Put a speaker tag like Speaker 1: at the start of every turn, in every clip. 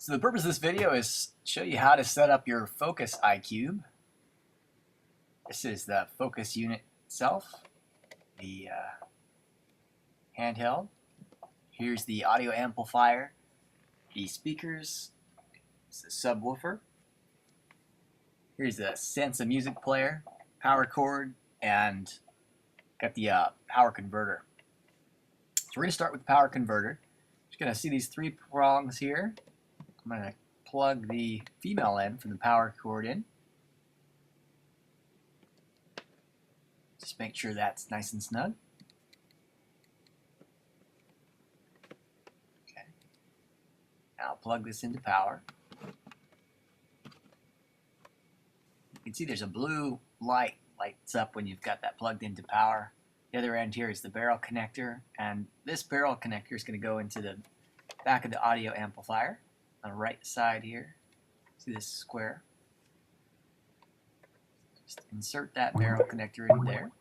Speaker 1: So the purpose of this video is to show you how to set up your Focus IQube. This is the Focus unit itself, the handheld. Here's the audio amplifier, the speakers, it's the subwoofer. Here's the Sense of Music player, power cord, and got the power converter. So we're going to start with the power converter. You're going to see these three prongs here. I'm going to plug the female end from the power cord in. Just make sure that's nice and snug. Okay. Now I'll plug this into power. You can see there's a blue light lights up when you've got that plugged into power. The other end here is the barrel connector, and this barrel connector is going to go into the back of the audio amplifier. On the right side here, see this square? Just insert that barrel connector in there.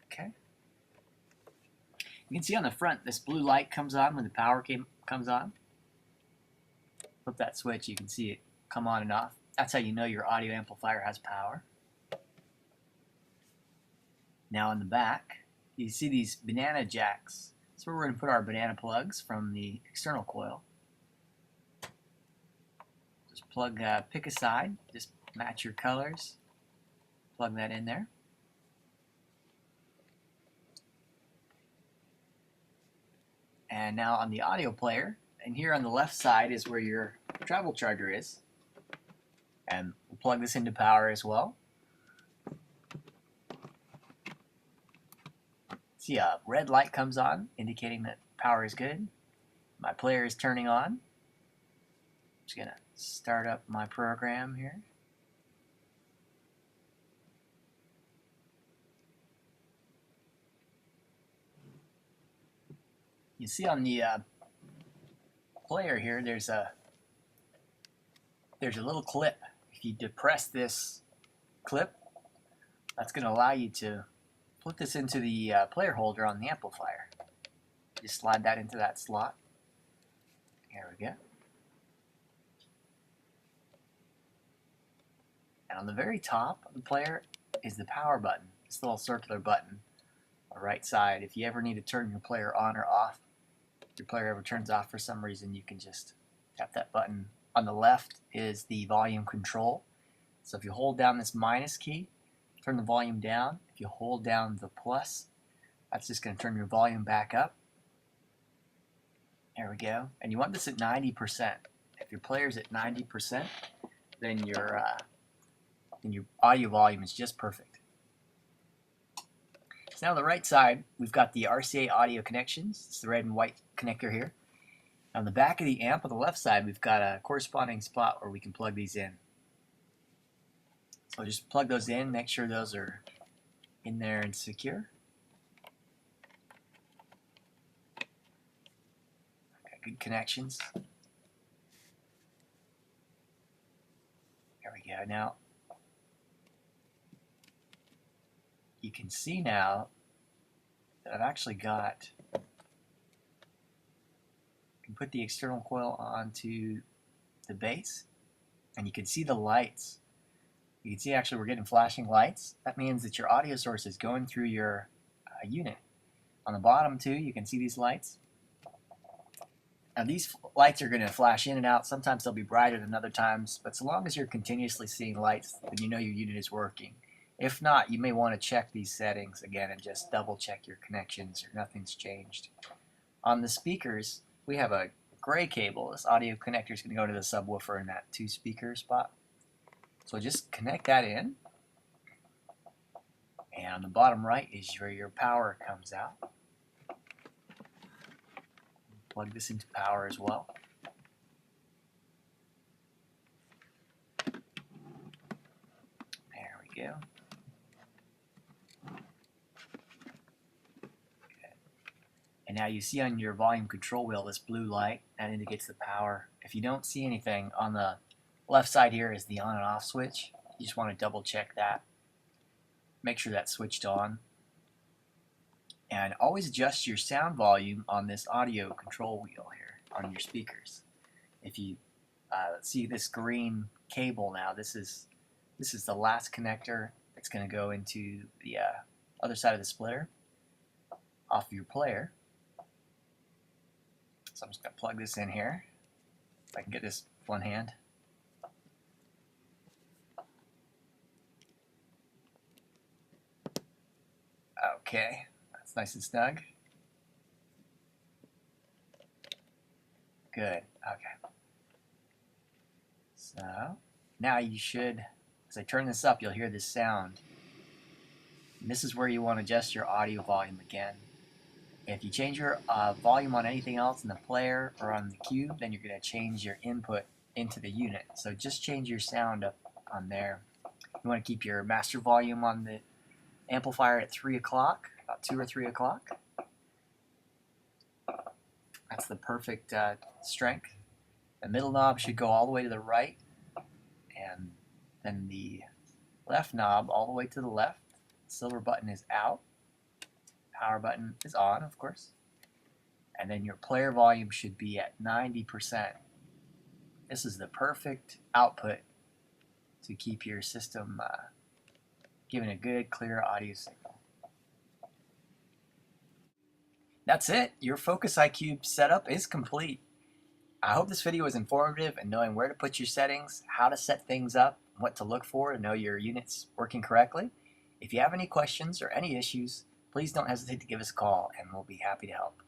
Speaker 1: Okay. You can see on the front this blue light comes on when the power comes on. Flip that switch, you can see it come on and off. That's how you know your audio amplifier has power. Now on the back, you see these banana jacks. That's where we're going to put our banana plugs from the external coil. Just plug, pick a side, just match your colors, plug that in there. And now on the audio player, and here on the left side is where your travel charger is. And we'll plug this into power as well. See a red light comes on, indicating that power is good. My player is turning on. Just gonna start up my program here. You see on the player here, there's a little clip. If you depress this clip, that's going to allow you to put this into the player holder on the amplifier. Just slide that into that slot. Here we go. And on the very top of the player is the power button. This little circular button on the right side. If you ever need to turn your player on or off, if your player ever turns off for some reason, you can just tap that button. On the left is the volume control. So if you hold down this minus key, turn the volume down. If you hold down the plus, that's just going to turn your volume back up. There we go. And you want this at 90%. If your player's at 90%, then your audio volume is just perfect. So now on the right side, we've got the RCA audio connections. It's the red and white connector here. On the back of the amp on the left side, we've got a corresponding spot where we can plug these in. So just plug those in, make sure those are in there and secure. Got good connections. There we go. Now, you can see now that I've actually got, I can put the external coil onto the base, and you can see the lights. You can see actually we're getting flashing lights. That means that your audio source is going through your unit. On the bottom too, you can see these lights. Now these lights are going to flash in and out. Sometimes they'll be brighter than other times, but so long as you're continuously seeing lights, then you know your unit is working. If not, you may want to check these settings again and just double check your connections or nothing's changed. On the speakers, we have a gray cable. This audio connector is going to go to the subwoofer in that 2-speaker spot. So just connect that in. And on the bottom right is where your power comes out. Plug this into power as well. There we go. And now you see on your volume control wheel this blue light that indicates the power. If you don't see anything, on the left side here is the on and off switch. You just want to double check that. Make sure that's switched on. And always adjust your sound volume on this audio control wheel here on your speakers. If you see this green cable now, this is the last connector that's going to go into the other side of the splitter off of your player. So I'm just going to plug this in here if I can get this with one hand. Okay, that's nice and snug. Good, okay. So now you should, as I turn this up, you'll hear this sound. And this is where you want to adjust your audio volume again. If you change your volume on anything else in the player or on the cube, then you're going to change your input into the unit. So just change your sound up on there. You want to keep your master volume on the amplifier at 3 o'clock, about 2 or 3 o'clock. That's the perfect strength. The middle knob should go all the way to the right, and then the left knob all the way to the left. Silver button is out. Power button is on, of course. And then your player volume should be at 90%. This is the perfect output to keep your system giving a good, clear audio signal. That's it. Your Focus IQube setup is complete. I hope this video was informative in knowing where to put your settings, how to set things up, what to look for to know your unit's working correctly. If you have any questions or any issues, please don't hesitate to give us a call and we'll be happy to help.